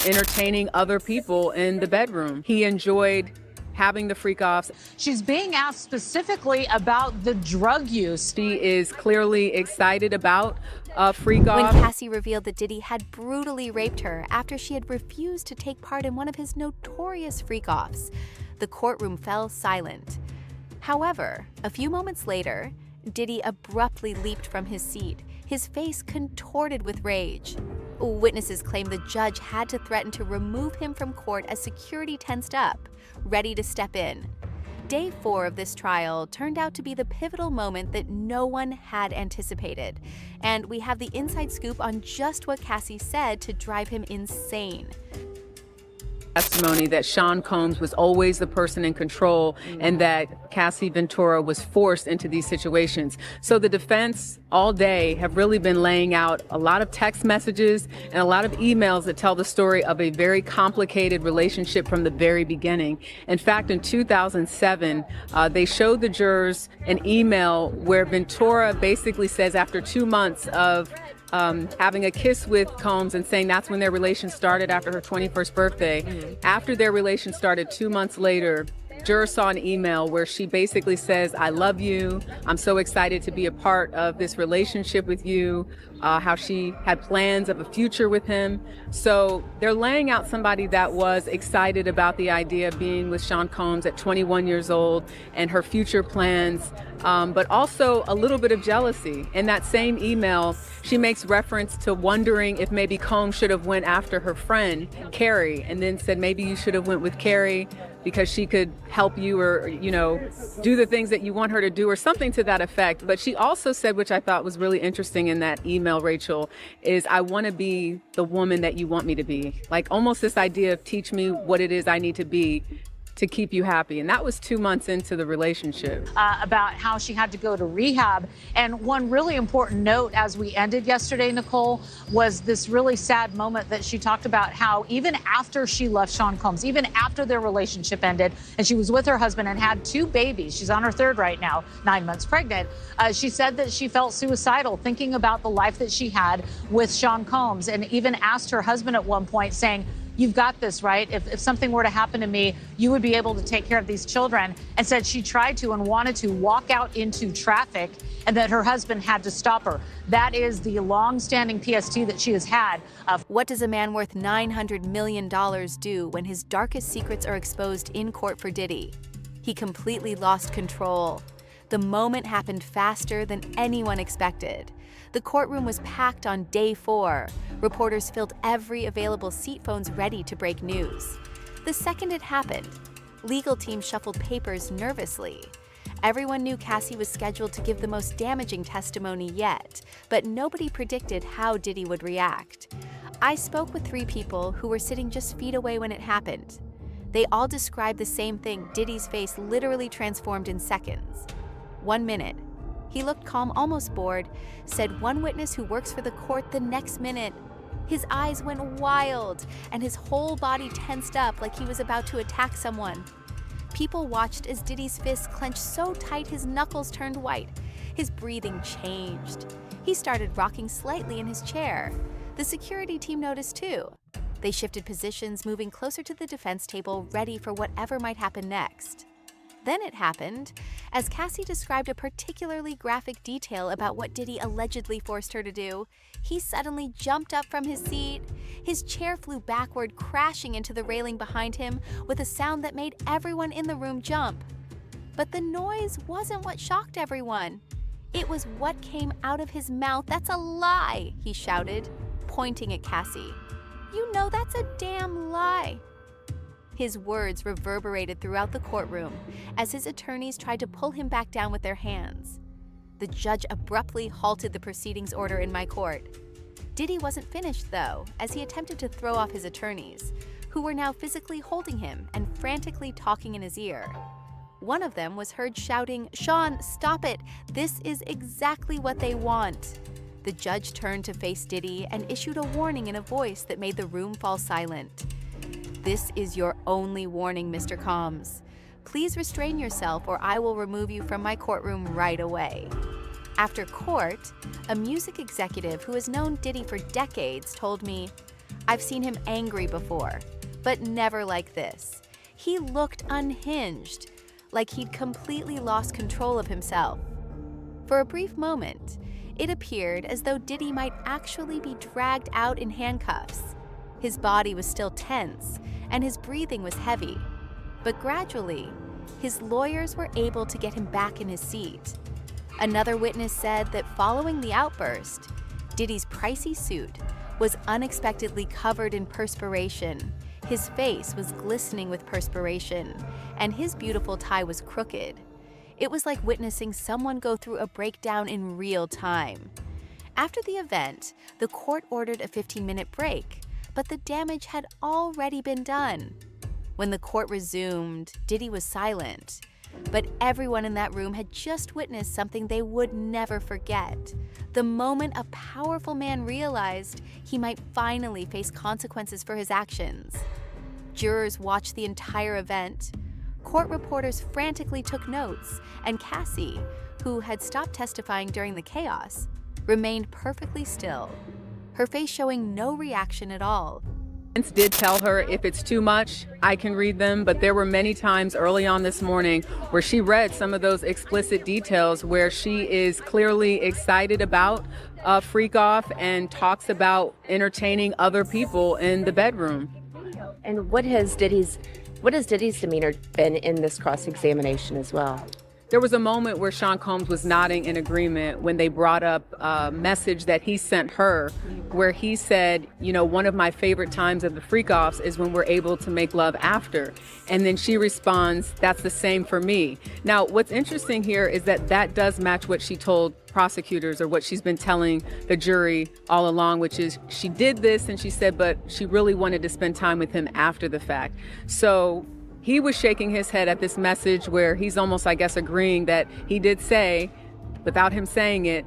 entertaining other people in the bedroom. He enjoyed having the freak-offs. She's being asked specifically about the drug use. She is clearly excited about freak-off. When Cassie revealed that Diddy had brutally raped her after she had refused to take part in one of his notorious freak-offs, the courtroom fell silent. However, a few moments later, Diddy abruptly leaped from his seat, his face contorted with rage. Witnesses claim the judge had to threaten to remove him from court as security tensed up, ready to step in. Day 4 of this trial turned out to be the pivotal moment that no one had anticipated, and we have the inside scoop on just what Cassie said to drive him insane. Testimony that Sean Combs was always the person in control and that Cassie Ventura was forced into these situations. So the defense all day have really been laying out a lot of text messages and a lot of emails that tell the story of a very complicated relationship from the very beginning. In fact, in 2007, they showed the jurors an email where Ventura basically says after 2 months of having a kiss with Combs and saying that's when their relation started after her 21st birthday. After their relation started 2 months later, jurors saw an email where she basically says, I love you. I'm so excited to be a part of this relationship with you, how she had plans of a future with him. So they're laying out somebody that was excited about the idea of being with Sean Combs at 21 years old and her future plans, but also a little bit of jealousy. In that same email, she makes reference to wondering if maybe Combs should have went after her friend, Carrie, and then said maybe you should have went with Carrie because she could help you or, you know, do the things that you want her to do or something to that effect. But she also said, which I thought was really interesting in that email, Rachel, is I want to be the woman that you want me to be. Like almost this idea of teach me what it is I need to be to keep you happy. And that was 2 months into the relationship. About how she had to go to rehab. And one really important note as we ended yesterday, Nicole, was this really sad moment that she talked about how even after she left Sean Combs, even after their relationship ended, and she was with her husband and had 2 babies, she's on her 3rd right now, 9 months pregnant, she said that she felt suicidal thinking about the life that she had with Sean Combs, and even asked her husband at one point saying, you've got this, right? If something were to happen to me, you would be able to take care of these children. And said she tried to and wanted to walk out into traffic and that her husband had to stop her. That is the long-standing PST that she has had. What does a man worth $900 million do when his darkest secrets are exposed in court for Diddy? He completely lost control. The moment happened faster than anyone expected. The courtroom was packed on day 4. Reporters filled every available seat, phones ready to break news. The second it happened, legal teams shuffled papers nervously. Everyone knew Cassie was scheduled to give the most damaging testimony yet, but nobody predicted how Diddy would react. I spoke with 3 people who were sitting just feet away when it happened. They all described the same thing. Diddy's face literally transformed in seconds. 1 minute, he looked calm, almost bored, said one witness who works for the court the next minute. His eyes went wild, and his whole body tensed up like he was about to attack someone. People watched as Diddy's fists clenched so tight his knuckles turned white. His breathing changed. He started rocking slightly in his chair. The security team noticed too. They shifted positions, moving closer to the defense table, ready for whatever might happen next. Then it happened. As Cassie described a particularly graphic detail about what Diddy allegedly forced her to do, he suddenly jumped up from his seat. His chair flew backward, crashing into the railing behind him with a sound that made everyone in the room jump. But the noise wasn't what shocked everyone. It was what came out of his mouth. That's a lie, he shouted, pointing at Cassie. You know that's a damn lie. His words reverberated throughout the courtroom as his attorneys tried to pull him back down with their hands. The judge abruptly halted the proceedings order in my court. Diddy wasn't finished, though, as he attempted to throw off his attorneys, who were now physically holding him and frantically talking in his ear. One of them was heard shouting, "Sean, stop it! This is exactly what they want." The judge turned to face Diddy and issued a warning in a voice that made the room fall silent. This is your only warning, Mr. Combs. Please restrain yourself or I will remove you from my courtroom right away. After court, a music executive who has known Diddy for decades told me, I've seen him angry before, but never like this. He looked unhinged, like he'd completely lost control of himself. For a brief moment, it appeared as though Diddy might actually be dragged out in handcuffs. His body was still tense, and his breathing was heavy. But gradually, his lawyers were able to get him back in his seat. Another witness said that following the outburst, Diddy's pricey suit was unexpectedly covered in perspiration. His face was glistening with perspiration, and his beautiful tie was crooked. It was like witnessing someone go through a breakdown in real time. After the event, the court ordered a 15-minute break, but the damage had already been done. When the court resumed, Diddy was silent, but everyone in that room had just witnessed something they would never forget. The moment a powerful man realized he might finally face consequences for his actions. Jurors watched the entire event. Court reporters frantically took notes, and Cassie, who had stopped testifying during the chaos, remained perfectly still, her face showing no reaction at all. Did tell her if it's too much, I can read them, but there were many times early on this morning where she read some of those explicit details where she is clearly excited about a freak off and talks about entertaining other people in the bedroom. And what has Diddy's demeanor been in this cross-examination as well? There was a moment where Sean Combs was nodding in agreement when they brought up a message that he sent her where he said, you know, one of my favorite times of the freak-offs is when we're able to make love after. And then she responds, that's the same for me. Now, what's interesting here is that that does match what she told prosecutors or what she's been telling the jury all along, which is she did this and she said, but she really wanted to spend time with him after the fact. So he was shaking his head at this message where he's almost, I guess, agreeing that he did say, without him saying it,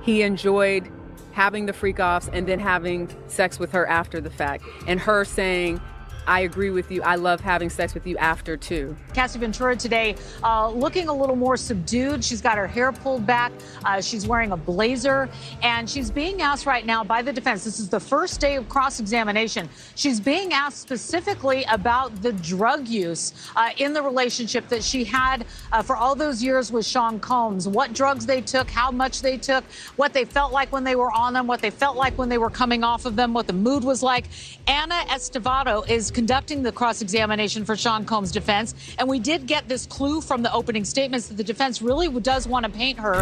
he enjoyed having the freak-offs and then having sex with her after the fact. And her saying, I agree with you. I love having sex with you after, too. Cassie Ventura today looking a little more subdued. She's got her hair pulled back. She's wearing a blazer. And she's being asked right now by the defense. This is the first day of cross-examination. She's being asked specifically about the drug use in the relationship that she had for all those years with Sean Combs. What drugs they took, how much they took, what they felt like when they were on them, what they felt like when they were coming off of them, what the mood was like. Anna Estevado is conducting the cross-examination for Sean Combs' defense. And we did get this clue from the opening statements that the defense really does want to paint her.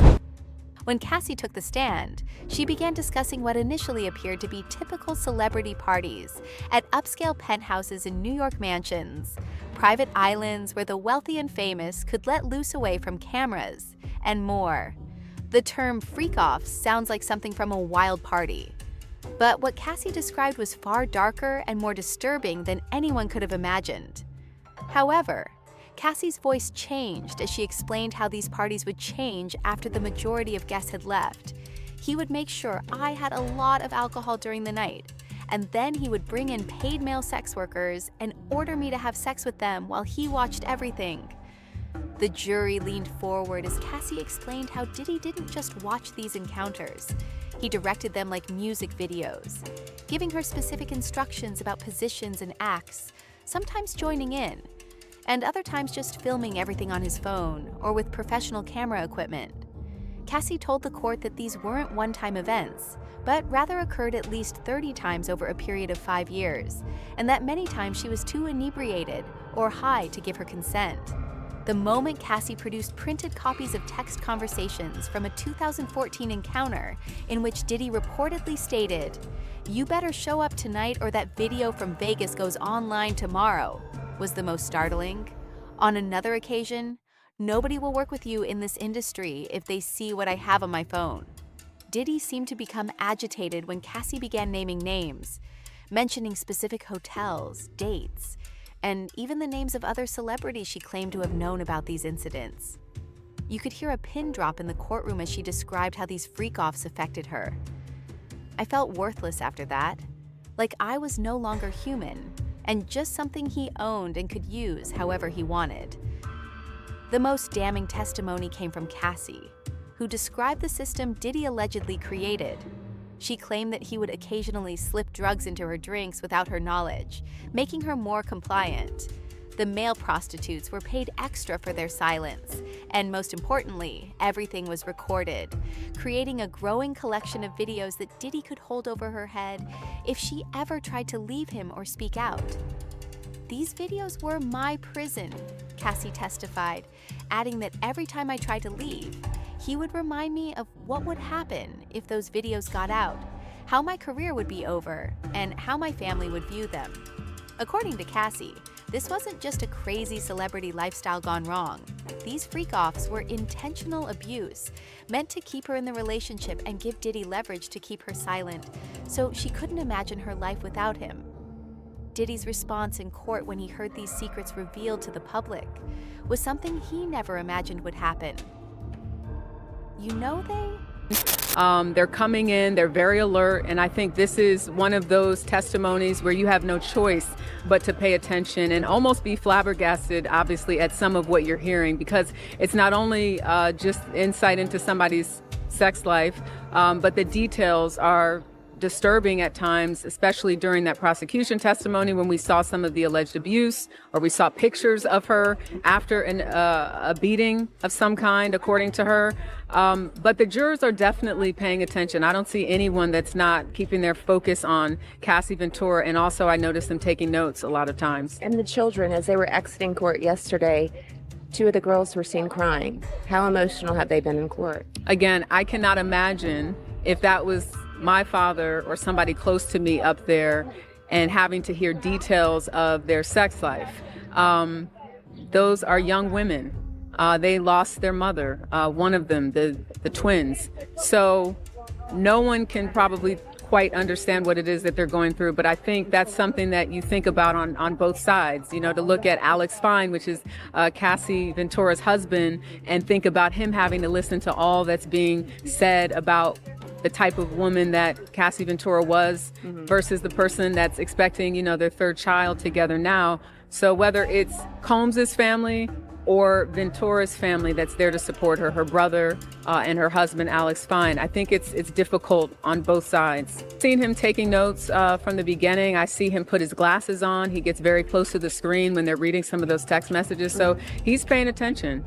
When Cassie took the stand, she began discussing what initially appeared to be typical celebrity parties at upscale penthouses in New York mansions, private islands where the wealthy and famous could let loose away from cameras, and more. The term freak-off sounds like something from a wild party. But what Cassie described was far darker and more disturbing than anyone could have imagined. However, Cassie's voice changed as she explained how these parties would change after the majority of guests had left. He would make sure I had a lot of alcohol during the night, and then he would bring in paid male sex workers and order me to have sex with them while he watched everything. The jury leaned forward as Cassie explained how Diddy didn't just watch these encounters. He directed them like music videos, giving her specific instructions about positions and acts, sometimes joining in, and other times just filming everything on his phone or with professional camera equipment. Cassie told the court that these weren't one-time events, but rather occurred at least 30 times over a period of 5 years, and that many times she was too inebriated or high to give her consent. The moment Cassie produced printed copies of text conversations from a 2014 encounter in which Diddy reportedly stated, "You better show up tonight or that video from Vegas goes online tomorrow," was the most startling. On another occasion, "Nobody will work with you in this industry if they see what I have on my phone." Diddy seemed to become agitated when Cassie began naming names, mentioning specific hotels, dates, and even the names of other celebrities she claimed to have known about these incidents. You could hear a pin drop in the courtroom as she described how these freak-offs affected her. I felt worthless after that, like I was no longer human, and just something he owned and could use however he wanted. The most damning testimony came from Cassie, who described the system Diddy allegedly created. She claimed that he would occasionally slip drugs into her drinks without her knowledge, making her more compliant. The male prostitutes were paid extra for their silence, and most importantly, everything was recorded, creating a growing collection of videos that Diddy could hold over her head if she ever tried to leave him or speak out. "These videos were my prison," Cassie testified, adding that every time I tried to leave, he would remind me of what would happen if those videos got out, how my career would be over, and how my family would view them. According to Cassie, this wasn't just a crazy celebrity lifestyle gone wrong. These freak-offs were intentional abuse, meant to keep her in the relationship and give Diddy leverage to keep her silent, so she couldn't imagine her life without him. Diddy's response in court when he heard these secrets revealed to the public was something he never imagined would happen. "You know They're coming in, they're very alert, and I think this is one of those testimonies where you have no choice but to pay attention and almost be flabbergasted, obviously, at some of what you're hearing, because it's not only just insight into somebody's sex life, but the details are disturbing at times, especially during that prosecution testimony when we saw some of the alleged abuse, or we saw pictures of her after a beating of some kind, according to her. But the jurors are definitely paying attention. I don't see anyone that's not keeping their focus on Cassie Ventura, and also I noticed them taking notes a lot of times. And the children, as they were exiting court yesterday, 2 of the girls were seen crying. How emotional have they been in court? Again, I cannot imagine if that was my father or somebody close to me up there and having to hear details of their sex life. Those are young women. They lost their mother, one of them, the twins. So no one can probably quite understand what it is that they're going through, but I think that's something that you think about on both sides, you know, to look at Alex Fine, which is Cassie Ventura's husband, and think about him having to listen to all that's being said about the type of woman that Cassie Ventura was versus the person that's expecting, you know, their 3rd child together now. So whether it's Combs's family or Ventura's family that's there to support her, her brother and her husband, Alex Fine, I think it's difficult on both sides. Seen him taking notes from the beginning. I see him put his glasses on. He gets very close to the screen when they're reading some of those text messages. So he's paying attention.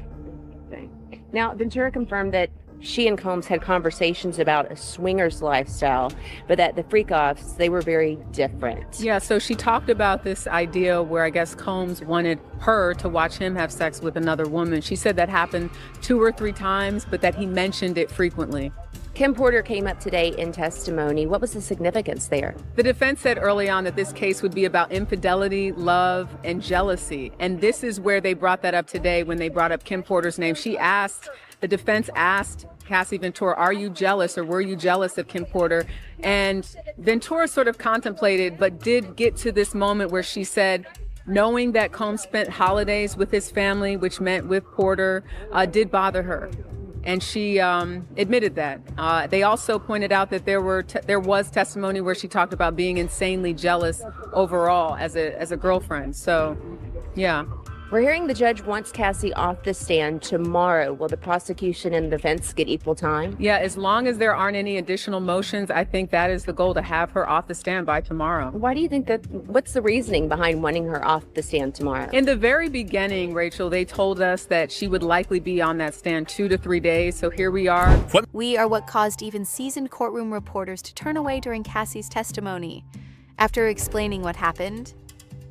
Now, Ventura confirmed that she and Combs had conversations about a swingers lifestyle, but that the freak-offs, they were very different. Yeah, so she talked about this idea where I guess Combs wanted her to watch him have sex with another woman. She said that happened 2 or 3 times, but that he mentioned it frequently. Kim Porter came up today in testimony. What was the significance there? The defense said early on that this case would be about infidelity, love, and jealousy. And this is where they brought that up today when they brought up Kim Porter's name. The defense asked Cassie Ventura, "Are you jealous, or were you jealous of Kim Porter?" And Ventura sort of contemplated, but did get to this moment where she said, knowing that Combs spent holidays with his family, which meant with Porter, did bother her. And she admitted that. They also pointed out that there was testimony where she talked about being insanely jealous overall as a girlfriend. So, yeah. We're hearing the judge wants Cassie off the stand tomorrow. Will the prosecution and defense get equal time? Yeah, as long as there aren't any additional motions, I think that is the goal, to have her off the stand by tomorrow. Why do you think that? What's the reasoning behind wanting her off the stand tomorrow? In the very beginning, Rachel, they told us that she would likely be on that stand 2 to 3 days. So here we are. We are what caused even seasoned courtroom reporters to turn away during Cassie's testimony. After explaining what happened,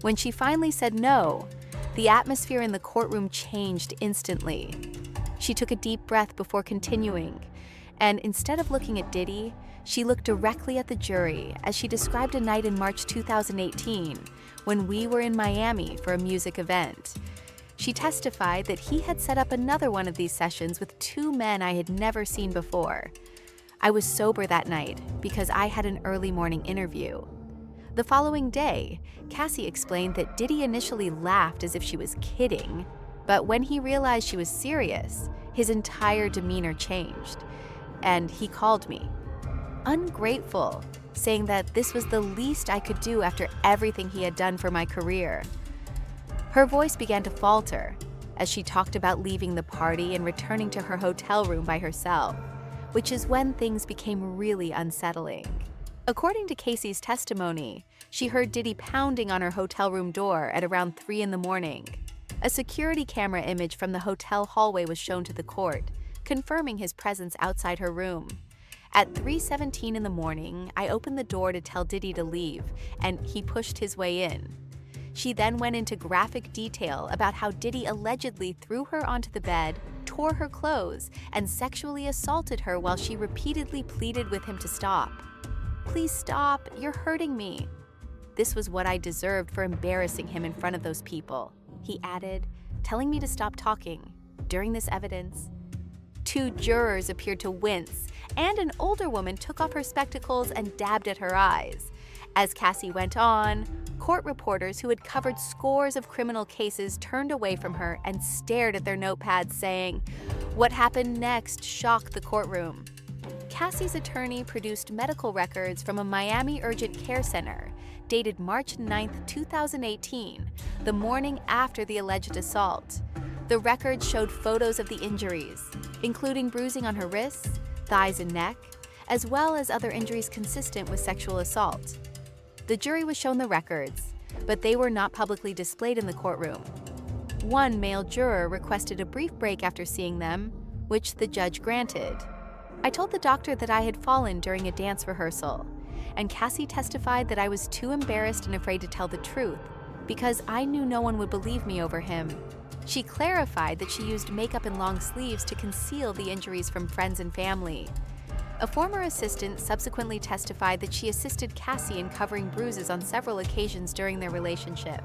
when she finally said no, the atmosphere in the courtroom changed instantly. She took a deep breath before continuing, and instead of looking at Diddy, she looked directly at the jury as she described a night in March 2018 when we were in Miami for a music event. She testified that he had set up another one of these sessions with 2 men I had never seen before. I was sober that night because I had an early morning interview. The following day, Cassie explained that Diddy initially laughed as if she was kidding, but when he realized she was serious, his entire demeanor changed, and he called me ungrateful, saying that this was the least I could do after everything he had done for my career. Her voice began to falter as she talked about leaving the party and returning to her hotel room by herself, which is when things became really unsettling. According to Cassie's testimony, she heard Diddy pounding on her hotel room door at around 3 in the morning. A security camera image from the hotel hallway was shown to the court, confirming his presence outside her room. At 3:17 in the morning, I opened the door to tell Diddy to leave, and he pushed his way in. She then went into graphic detail about how Diddy allegedly threw her onto the bed, tore her clothes, and sexually assaulted her while she repeatedly pleaded with him to stop. "Please stop, you're hurting me." "This was what I deserved for embarrassing him in front of those people," he added, telling me to stop talking. During this evidence, 2 jurors appeared to wince, and an older woman took off her spectacles and dabbed at her eyes. As Cassie went on, court reporters who had covered scores of criminal cases turned away from her and stared at their notepads saying, "What happened next shocked the courtroom." Cassie's attorney produced medical records from a Miami urgent care center dated March 9, 2018, the morning after the alleged assault. The records showed photos of the injuries, including bruising on her wrists, thighs, and neck, as well as other injuries consistent with sexual assault. The jury was shown the records, but they were not publicly displayed in the courtroom. One male juror requested a brief break after seeing them, which the judge granted. I told the doctor that I had fallen during a dance rehearsal, and Cassie testified that I was too embarrassed and afraid to tell the truth because I knew no one would believe me over him. She clarified that she used makeup and long sleeves to conceal the injuries from friends and family. A former assistant subsequently testified that she assisted Cassie in covering bruises on several occasions during their relationship.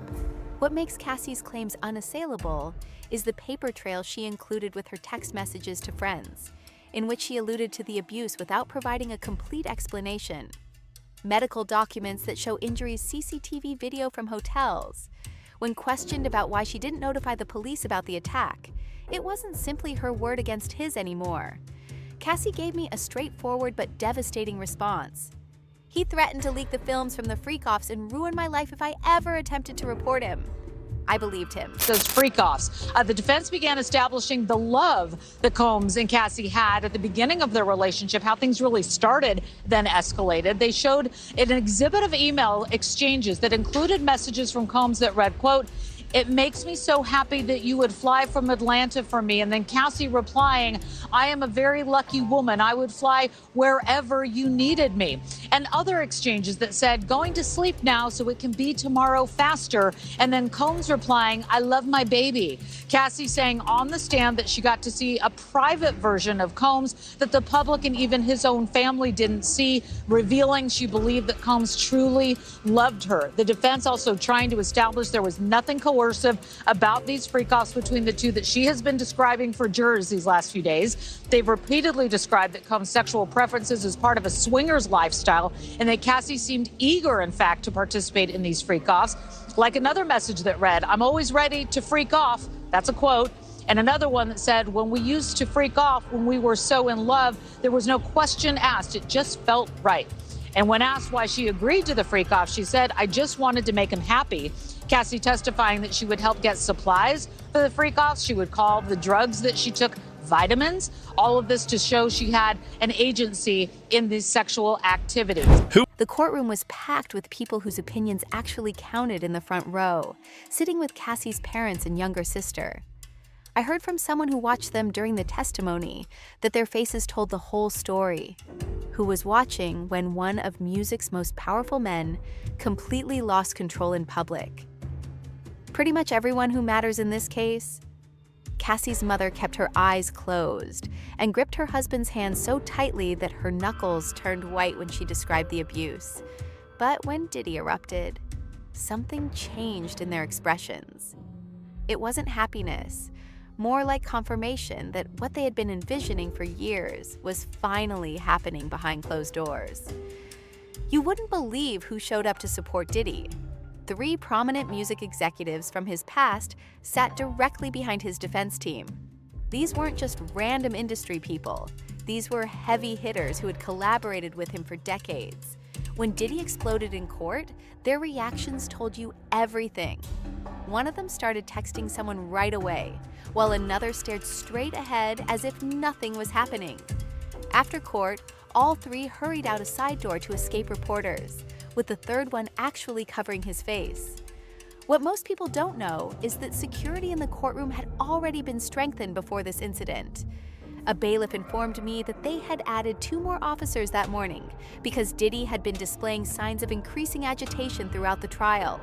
What makes Cassie's claims unassailable is the paper trail she included with her text messages to friends, in which she alluded to the abuse without providing a complete explanation. Medical documents that show injuries, CCTV video from hotels. When questioned about why she didn't notify the police about the attack, it wasn't simply her word against his anymore. Cassie gave me a straightforward but devastating response. "He threatened to leak the films from the freak-offs and ruin my life if I ever attempted to report him." I believed him. Those freak-offs. The defense began establishing the love that Combs and Cassie had at the beginning of their relationship, how things really started, then escalated. They showed an exhibit of email exchanges that included messages from Combs that read, quote, "It makes me so happy that you would fly from Atlanta for me." And then Cassie replying, "I am a very lucky woman. I would fly wherever you needed me." And other exchanges that said, "Going to sleep now so it can be tomorrow faster." And then Combs replying, "I love my baby." Cassie saying on the stand that she got to see a private version of Combs that the public and even his own family didn't see, revealing she believed that Combs truly loved her. The defense also trying to establish there was nothing coercive about these freak-offs between the two that she has been describing for jurors these last few days. They've repeatedly described that Combs' sexual preferences as part of a swingers lifestyle, and that Cassie seemed eager, in fact, to participate in these freak-offs. Like another message that read, "I'm always ready to freak off." That's a quote. And another one that said, "When we used to freak off, when we were so in love, there was no question asked. It just felt right." And when asked why she agreed to the freak-off, she said, "I just wanted to make him happy." Cassie testifying that she would help get supplies for the freak-offs. She would call the drugs that she took vitamins. All of this to show she had an agency in these sexual activities. The courtroom was packed with people whose opinions actually counted in the front row, sitting with Cassie's parents and younger sister. I heard from someone who watched them during the testimony that their faces told the whole story, who was watching when one of music's most powerful men completely lost control in public. Pretty much everyone who matters in this case. Cassie's mother kept her eyes closed and gripped her husband's hand so tightly that her knuckles turned white when she described the abuse. But when Diddy erupted, something changed in their expressions. It wasn't happiness, more like confirmation that what they had been envisioning for years was finally happening behind closed doors. You wouldn't believe who showed up to support Diddy. 3 prominent music executives from his past sat directly behind his defense team. These weren't just random industry people. These were heavy hitters who had collaborated with him for decades. When Diddy exploded in court, their reactions told you everything. One of them started texting someone right away, while another stared straight ahead as if nothing was happening. After court, all three hurried out a side door to escape reporters, with the third one actually covering his face. What most people don't know is that security in the courtroom had already been strengthened before this incident. A bailiff informed me that they had added 2 more officers that morning because Diddy had been displaying signs of increasing agitation throughout the trial.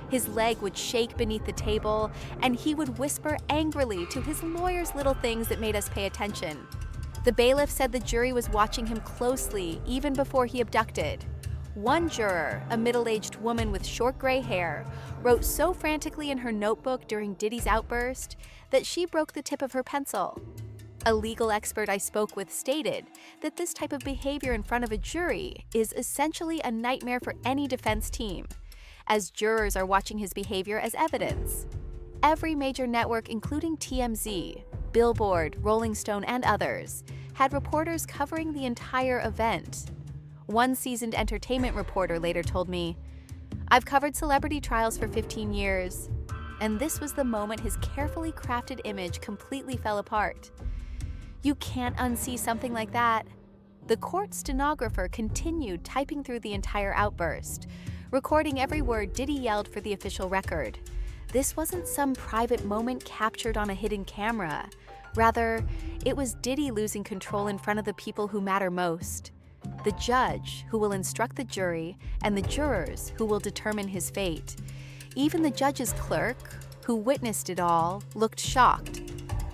His leg would shake beneath the table, and he would whisper angrily to his lawyers little things that made us pay attention. The bailiff said the jury was watching him closely even before he abducted. One juror, a middle-aged woman with short gray hair, wrote so frantically in her notebook during Diddy's outburst that she broke the tip of her pencil. A legal expert I spoke with stated that this type of behavior in front of a jury is essentially a nightmare for any defense team, as jurors are watching his behavior as evidence. Every major network, including TMZ, Billboard, Rolling Stone, and others, had reporters covering the entire event. One seasoned entertainment reporter later told me, "I've covered celebrity trials for 15 years, and this was the moment his carefully crafted image completely fell apart." You can't unsee something like that. The court stenographer continued typing through the entire outburst, recording every word Diddy yelled for the official record. This wasn't some private moment captured on a hidden camera. Rather, it was Diddy losing control in front of the people who matter most. The judge, who will instruct the jury, and the jurors, who will determine his fate. Even the judge's clerk, who witnessed it all, looked shocked.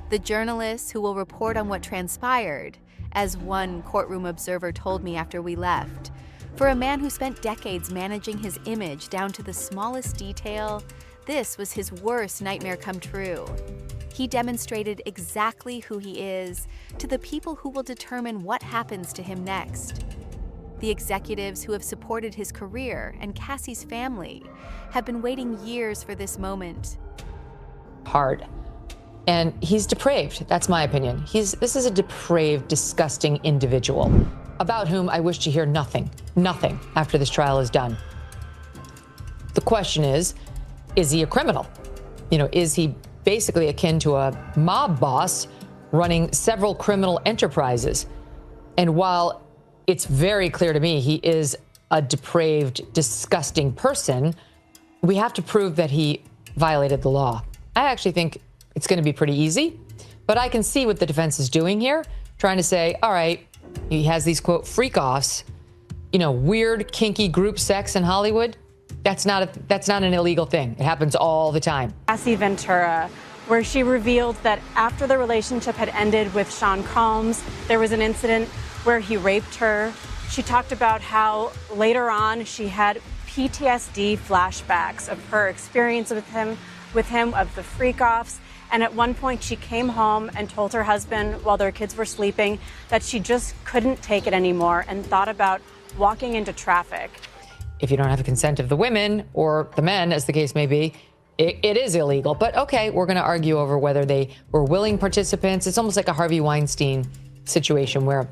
The journalists who will report on what transpired, as one courtroom observer told me after we left. For a man who spent decades managing his image down to the smallest detail, this was his worst nightmare come true. He demonstrated exactly who he is to the people who will determine what happens to him next. The executives who have supported his career and Cassie's family have been waiting years for this moment. Hard. And he's depraved. That's my opinion. This is a depraved, disgusting individual about whom I wish to hear nothing after this trial is done. The question is he a criminal? Is he basically akin to a mob boss running several criminal enterprises? And while it's very clear to me he is a depraved, disgusting person, we have to prove that he violated the law. I actually think it's going to be pretty easy, but I can see what the defense is doing here, trying to say, all right, he has these, quote, freak-offs, weird, kinky group sex in Hollywood. That's not an illegal thing. It happens all the time. Cassie Ventura, where she revealed that after the relationship had ended with Sean Combs, there was an incident where he raped her. She talked about how later on she had PTSD flashbacks of her experience with him, of the freak-offs. And at one point, she came home and told her husband, while their kids were sleeping, that she just couldn't take it anymore and thought about walking into traffic. If you don't have the consent of the women or the men, as the case may be, it is illegal. But okay, we're going to argue over whether they were willing participants. It's almost like a Harvey Weinstein situation where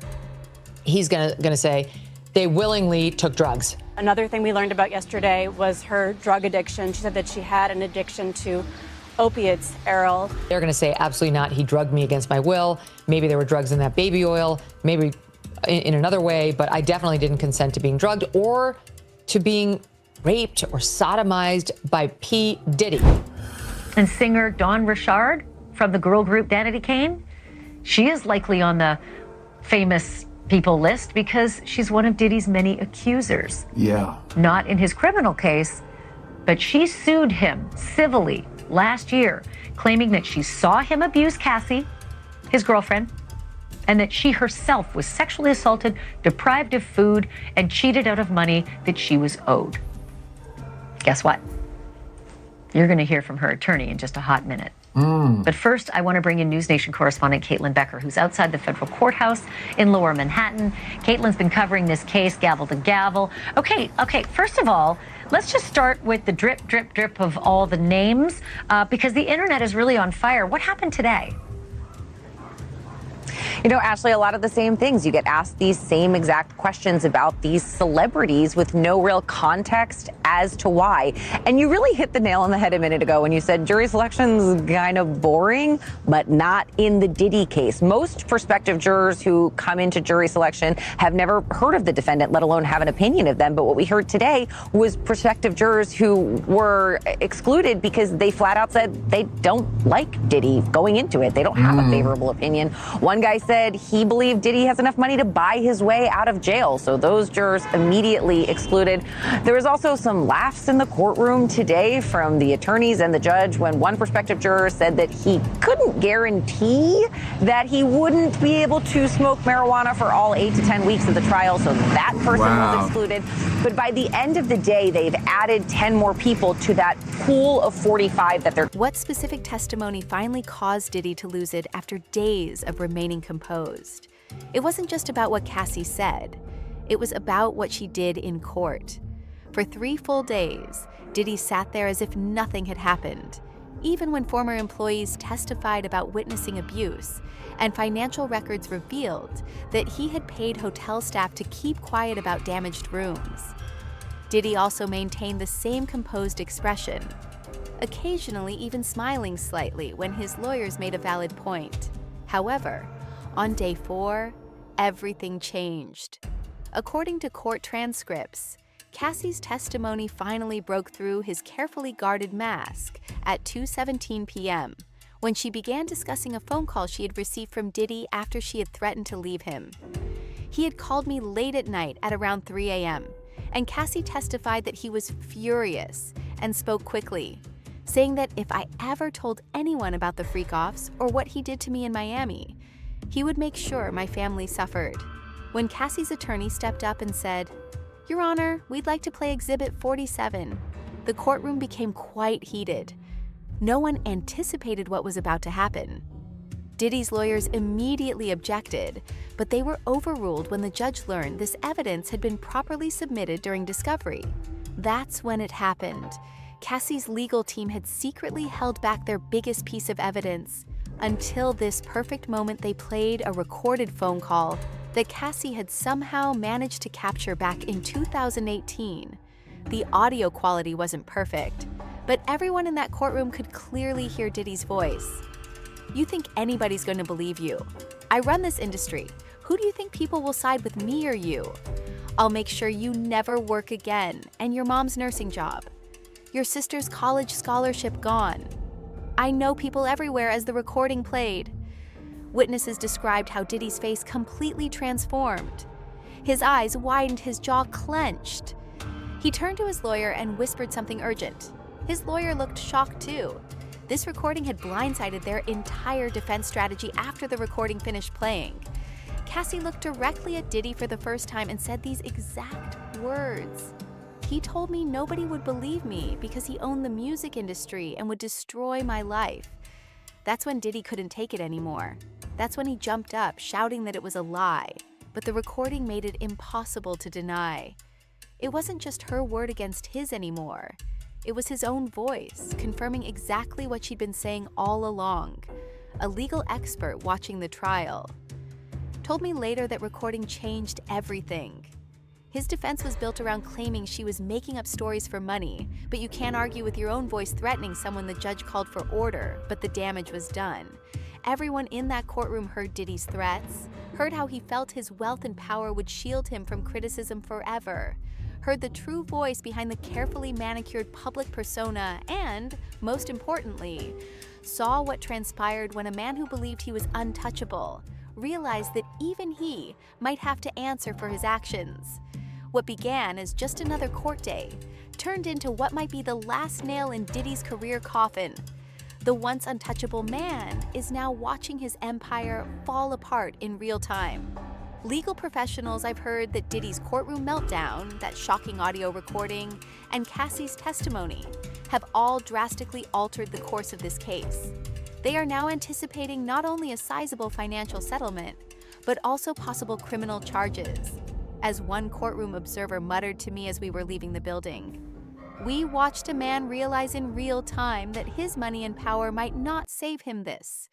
he's going to say they willingly took drugs. Another thing we learned about yesterday was her drug addiction. She said that she had an addiction to opiates, Errol. They're going to say, absolutely not. He drugged me against my will. Maybe there were drugs in that baby oil, maybe in another way, but I definitely didn't consent to being drugged or to being raped or sodomized by P. Diddy. And singer Dawn Richard from the girl group Danity Kane, she is likely on the famous people list because she's one of Diddy's many accusers. Yeah. Not in his criminal case, but she sued him civilly last year, claiming that she saw him abuse Cassie, his girlfriend, and that she herself was sexually assaulted, deprived of food, and cheated out of money that she was owed. Guess what? You're going to hear from her attorney in just a hot minute. But first, I want to bring in News Nation correspondent Caitlin Becker, who's outside the federal courthouse in Lower Manhattan. Caitlin's been covering this case gavel to gavel. Okay, first of all, let's just start with the drip, drip, drip of all the names, because the internet is really on fire. What happened today? You know, Ashley, a lot of the same things. You get asked these same exact questions about these celebrities with no real context as to why. And you really hit the nail on the head a minute ago when you said jury selection's kind of boring, but not in the Diddy case. Most prospective jurors who come into jury selection have never heard of the defendant, let alone have an opinion of them. But what we heard today was prospective jurors who were excluded because they flat out said they don't like Diddy going into it. They don't have a favorable opinion. One guy said he believed Diddy has enough money to buy his way out of jail. So those jurors immediately excluded. There was also some laughs in the courtroom today from the attorneys and the judge when one prospective juror said that he couldn't guarantee that he wouldn't be able to smoke marijuana for all 8 to 10 weeks of the trial. So that person was excluded. But by the end of the day, they've added 10 more people to that pool of 45 that they're. What specific testimony finally caused Diddy to lose it after days of remaining composed? It wasn't just about what Cassie said. It was about what she did in court. For 3 full days, Diddy sat there as if nothing had happened, even when former employees testified about witnessing abuse and financial records revealed that he had paid hotel staff to keep quiet about damaged rooms. Diddy also maintained the same composed expression, occasionally even smiling slightly when his lawyers made a valid point. However, on day 4, everything changed. According to court transcripts, Cassie's testimony finally broke through his carefully guarded mask at 2:17 p.m. when she began discussing a phone call she had received from Diddy after she had threatened to leave him. He had called me late at night at around 3 a.m., and Cassie testified that he was furious and spoke quickly, saying that if I ever told anyone about the freak-offs or what he did to me in Miami, he would make sure my family suffered. When Cassie's attorney stepped up and said, "Your Honor, we'd like to play Exhibit 47," the courtroom became quite heated. No one anticipated what was about to happen. Diddy's lawyers immediately objected, but they were overruled when the judge learned this evidence had been properly submitted during discovery. That's when it happened. Cassie's legal team had secretly held back their biggest piece of evidence until this perfect moment they played a recorded phone call that Cassie had somehow managed to capture back in 2018. The audio quality wasn't perfect, but everyone in that courtroom could clearly hear Diddy's voice. You think anybody's going to believe you? I run this industry. Who do you think people will side with, me or you? I'll make sure you never work again, and your mom's nursing job. Your sister's college scholarship gone. I know people everywhere as the recording played. Witnesses described how Diddy's face completely transformed. His eyes widened, his jaw clenched. He turned to his lawyer and whispered something urgent. His lawyer looked shocked too. This recording had blindsided their entire defense strategy after the recording finished playing. Cassie looked directly at Diddy for the first time and said these exact words. "He told me nobody would believe me because he owned the music industry and would destroy my life." That's when Diddy couldn't take it anymore. That's when he jumped up, shouting that it was a lie. But the recording made it impossible to deny. It wasn't just her word against his anymore. It was his own voice, confirming exactly what she'd been saying all along. A legal expert watching the trial told me later that recording changed everything. His defense was built around claiming she was making up stories for money, but you can't argue with your own voice threatening someone the judge called for order, but the damage was done. Everyone in that courtroom heard Diddy's threats, heard how he felt his wealth and power would shield him from criticism forever, heard the true voice behind the carefully manicured public persona, and, most importantly, saw what transpired when a man who believed he was untouchable realized that even he might have to answer for his actions. What began as just another court day turned into what might be the last nail in Diddy's career coffin. The once untouchable man is now watching his empire fall apart in real time. Legal professionals I've heard that Diddy's courtroom meltdown, that shocking audio recording, and Cassie's testimony have all drastically altered the course of this case. They are now anticipating not only a sizable financial settlement, but also possible criminal charges. As one courtroom observer muttered to me as we were leaving the building, "We watched a man realize in real time that his money and power might not save him this,